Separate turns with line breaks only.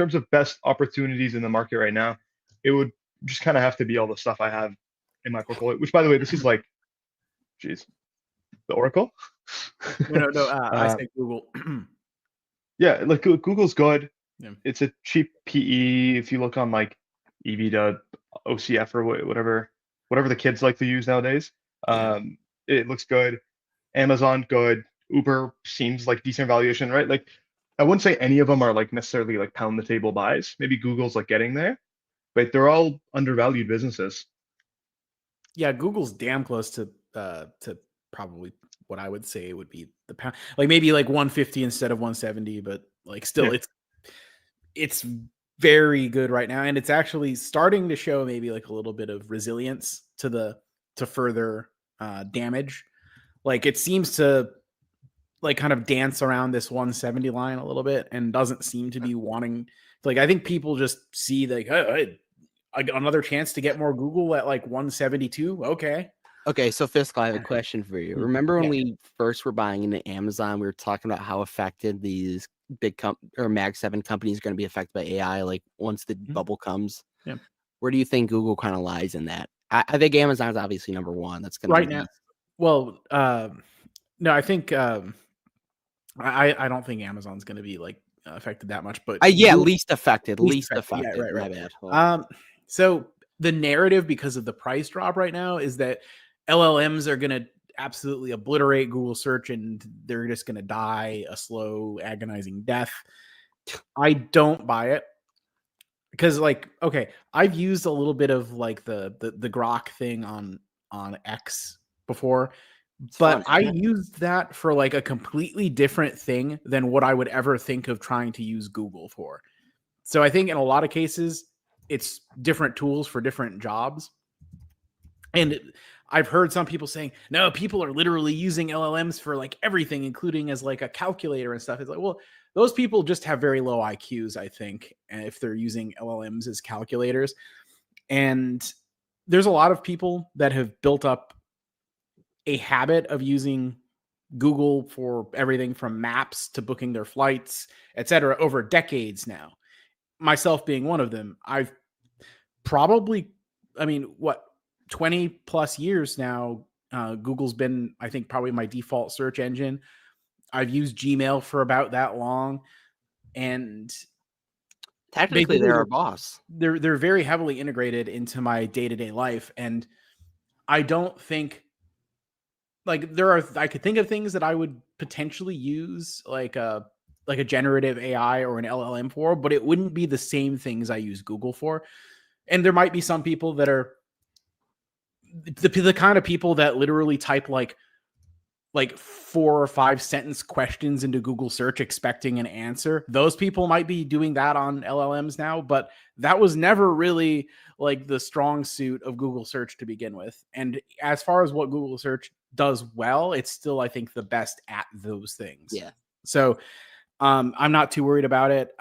terms of best opportunities in the market right now, it would just kind of have to be all the stuff I have in my portfolio. Which, by the way, this is like, geez, the Oracle.
No. I
Uh,
say Google.
yeah, like Google's good.
Yeah.
It's a cheap PE. If you look on like EV to OCF or whatever the kids like to use nowadays,
Yeah.
it looks good. Amazon, good. Uber seems like decent valuation, right? Like, I wouldn't say any of them are like necessarily like pound the table buys. Maybe Google's like getting there, but they're all undervalued businesses.
Yeah, Google's damn close to probably what I would say would be the pound, like maybe like 150 instead of 170, but like still
Yeah.
it's very good right now, and it's actually starting to show maybe like a little bit of resilience to further damage. Like it seems to like kind of dance around this 170 line a little bit and doesn't seem to be wanting, like I think people just see like, hey, I got another chance to get more Google at like 172. Okay.
Okay, so Fiscal, I have a question for you. Remember when
Yeah.
we first were buying into Amazon, we were talking about how affected these big Mag 7 companies are going to be affected by AI, like once the bubble comes?
Yeah.
Where do you think Google kind of lies in that? I think Amazon's obviously number one. That's going
Right
to be
now. Well, no, I think I don't think Amazon's going to be like affected that much, but
yeah,
Google,
least affected.
Yeah,
My
right.
bad. Well,
So the narrative, because of the price drop right now, is that LLMs are going to absolutely obliterate Google search and they're just going to die a slow, agonizing death. I don't buy it because, like, okay, I've used a little bit of like the Grok thing on X before, but
fun,
I
isn't it?
used that for like a completely different thing than what I would ever think of trying to use Google for. So I think in a lot of cases, it's different tools for different jobs. And I've heard some people saying, no, people are literally using LLMs for like everything, including as like a calculator and stuff. It's like, well, those people just have very low IQs, I think, if they're using LLMs as calculators. And there's a lot of people that have built up a habit of using Google for everything from maps to booking their flights, etc., over decades now. Myself being one of them. I've probably, I mean, what, 20 plus years now, Google's been, I think, probably my default search engine. I've used Gmail for about that long, and
Technically, they're our boss.
They're very heavily integrated into my day-to-day life, and I don't think, like, I could think of things that I would potentially use like a generative AI or an LLM for, but it wouldn't be the same things I use Google for. And there might be some people that are the kind of people that literally type like 4 or 5 sentence questions into Google search expecting an answer. Those people might be doing that on LLMs now, but that was never really like the strong suit of Google search to begin with. And as far as what Google search does well, it's still, I think, the best at those things.
Yeah.
So I'm not too worried about it.